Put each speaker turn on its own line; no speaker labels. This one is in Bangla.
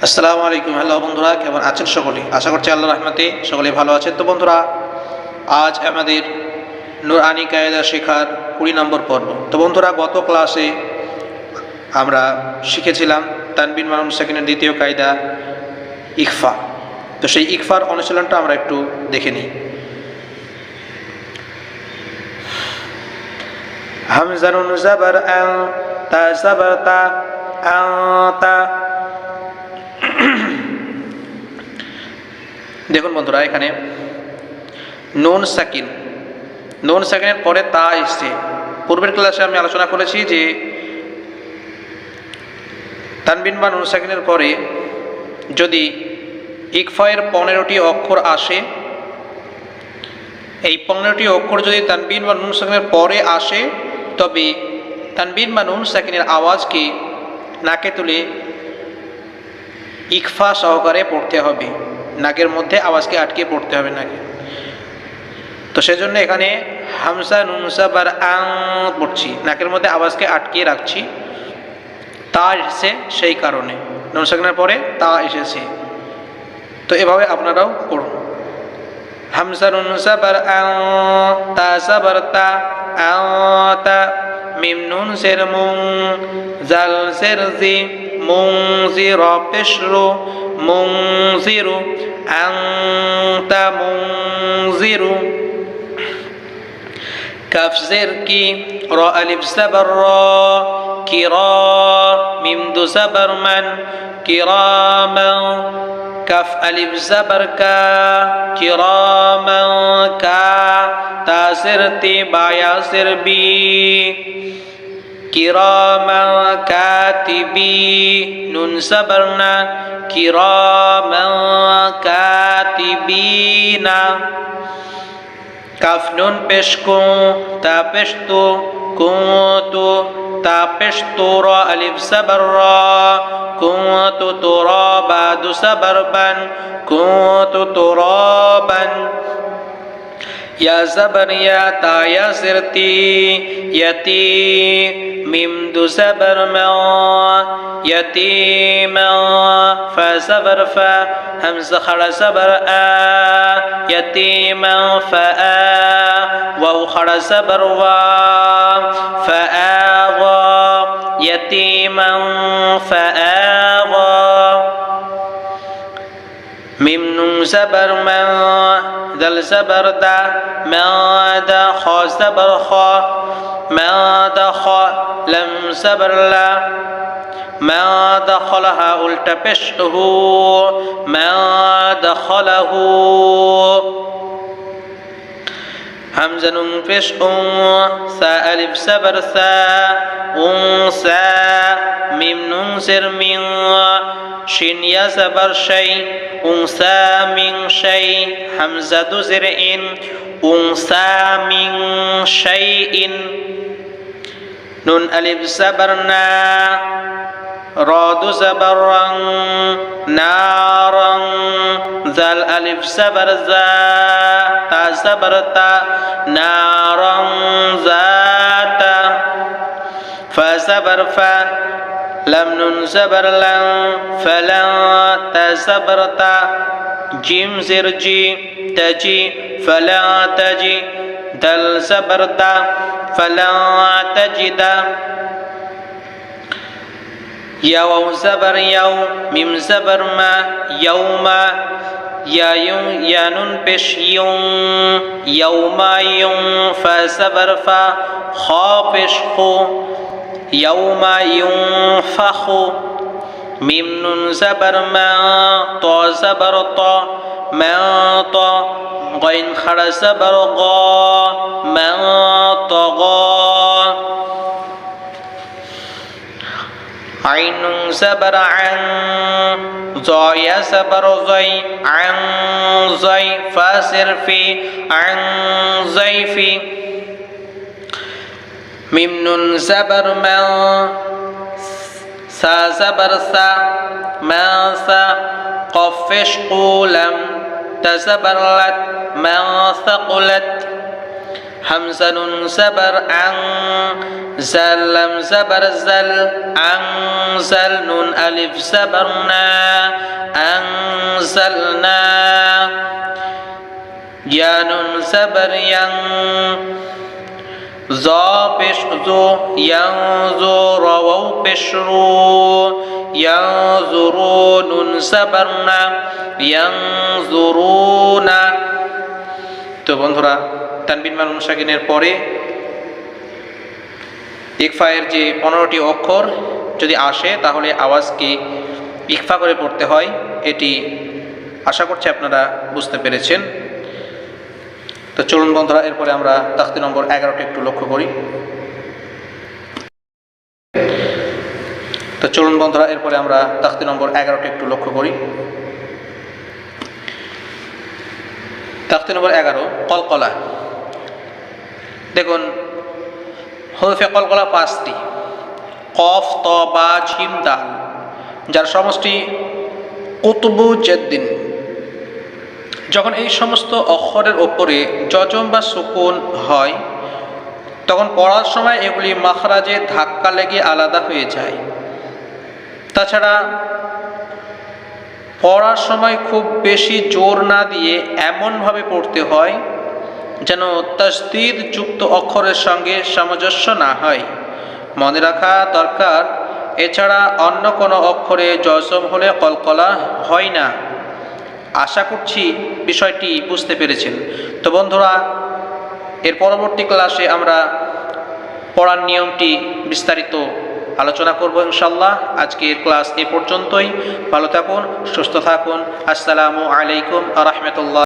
আসসালামু আলাইকুম। হ্যালো বন্ধুরা, কেমন আছেন সকলে? আশা করছি আল্লাহর রহমতে সকলে ভালো আছেন। তো বন্ধুরা, আজ আমাদের নুরআনি কায়দা শেখার 20 নম্বর পর্ব। তো বন্ধুরা, গত ক্লাসে আমরা শিখেছিলাম তানবিন মানুন সাকিনের দ্বিতীয় কায়দা ইকফা। তো সেই ইকফার অনুশীলনটা আমরা একটু দেখে নিই। হামজা নুন জাবার আ, তা জাবার তা, আতা। দেখুন বন্ধুরা, এখানে নুন সাকিনের পরে তা এসছে। পূর্বের ক্লাসে আমি আলোচনা করেছি যে তানবিন বা নুন সাকিনের পরে যদি ইকফায়ের 15টি অক্ষর আসে, এই 15টি অক্ষর যদি তানবিন বা নুন সাকিনের পরে আসে, তবে তানবিন বা নুন সাকিনের আওয়াজকে নাকে তুলে ইকফা সহকারে পড়তে হবে। নাকের মধ্যে আওয়াজকে আটকে পড়তে হবে নাকে। তো সেজন্য এখানে হামজা নুন জাবার আ পড়ছি, নাকের মধ্যে আওয়াজকে আটকে রাখছি। তা এসেছে সেই কারণে, নুন সাকিনের পরে তা এসেছে। তো এভাবে আপনারাও পড়ুন। হামজা নুন জাবার আ, তা জাবার তা, আতা। মিম নুন জের মুন, জাল জের জি, মুনজির পেশরু, মুনজিরু, আনতা মুনজিরু। কাফ জের কি, র আলিফ জাবার র, কিরা। মিম দু জাবার মান, কিরামান। কাফ আলিফ জাবার কা, কিরামান কা। তা জের তি, বা ইয়া জের বি, কিরামান কাতিবি। নুন জাবার না, কিরামান কাতিবিনা। কাফ নুন পেশ কু, তা পেশ তু, কুতু। তা পেশ তু, র আলিফ জাবার র, কুতু তুরাবা। দু জাবার বান, কুতু তুরাবান। ইয়া জাবার ইয়া, তা ইয়া জের তি, ইয়াতি। মিম দু জাবার মা, ইয়াতিমা। ফা জাবার ফা, হামজা খাড়া জাবার আ, ইয়াতিমা ফা আ। ওয়াও খাড়া জাবার ওয়া, ফা আওয়া, ইয়াতিমা ফা আওয়া। মিম নুন জাবার মা, দাল জাবার দা, মাদা। খ জাবার খ, মাদা খ। লাম জাবার লা, মা দাখালাহা উল্টা পেশ হু, মা দাখালাহু। হামজা নুন পেশ উ, সা আলিফ জাবার সা, উনসা। মিম নুন জের মিন, শিন ইয়া জাবার শাই, উনসা মিন শাই। হামজা দু জের ইন, উনসা মিন শাইইন। নুন আলিফ জাবার না, র দু জাবার রং, নারং। জাল আলিফ জাবার জা, তা জাবার তা, নারং জাতা। ফা জাবার ফা, লাম নুন জাবার লাং, ফালাং। তা জাবার তা, জিম জের জি, তাজি। ফালা তাজি। দাল জাবার দা, ফালা তাজিদা। ইয়া ওয়াও জাবার ইয়াও, মিম জাবার মা, ইয়াউমা। ইয়া ইউন, ইয়া নুন পেশ ইউন, ইয়াউমা ইউন। ফা জাবার ফা, খ পেশ খু, ইয়াউমা ইউনফাখু। মিম নুন জাবার মা, ত জাবার ত, মা ত। গাইন খাড়া জাবার গ, মা ত গ। আইন নুন জাবার আন, জয়া জাবার জয়, আন জয়। ফা জের ফি, আন জয়ফি। মিম নুন জাবার মা, সা জাবার সা, মা সা। কফ পেশ কু, লাম। তা জাবার লাত, মা সাকুলাত। হামজা নুন জাবার আং, জাল লাম জাবার জাল, আং জাল। নুন আলিফ জাবার না, আনসালনা, ইয়া নুন সাবার ইয়াং, জ পেশ জো, ইয়ানজুর ওয়াও পেশ রু, ইয়ানজুরু, নুন সাবার না, ইয়ানজুরুনা। তো বন্ধুরা, তানবিন বা নুন সাকিনের পরে ইকফায়ের যে 15টি অক্ষর যদি আসে তাহলে আওয়াজকে ইকফা করে পড়তে হয়। এটি আশা করছি আপনারা বুঝতে পেরেছেন। তো চলুন বন্ধুরা, এরপরে আমরা তাখতি নম্বর 11টি একটু লক্ষ্য করি। তো চলুন বন্ধুরা, এরপরে আমরা তাখতি নম্বর 11টি একটু লক্ষ্য করি। তাখতি নম্বর 11, কলকলা। দেখুন, হরফে কলকলা 5টি, কফ, ত, বা, ঝিম, দাল, যার সমষ্টি কুতুবু জেদ্দিন। যখন এই সমস্ত অক্ষরের ওপরে জজম বা সুকুন হয় তখন পড়ার সময় এগুলি মাখরাজে ধাক্কা লেগে আলাদা হয়ে যায়। তাছাড়া পড়ার সময় খুব বেশি জোর না দিয়ে এমনভাবে পড়তে হয় যেন তাসদীদ যুক্ত অক্ষরের সঙ্গে সামঞ্জস্য না হয়। মনে রাখা দরকার, এছাড়া অন্য কোনো অক্ষরে জজম হলে কলকলা হয় না। আশা করছি বিষয়টি বুঝতে পেরেছেন। তো বন্ধুরা, এর পরবর্তী ক্লাসে আমরা পড়ার নিয়মটি বিস্তারিত আলোচনা করব ইনশাআল্লাহ। আজকের ক্লাস এ পর্যন্তই। ভালো থাকুন, সুস্থ থাকুন। আসসালামু আলাইকুম ওয়া রাহমাতুল্লাহ।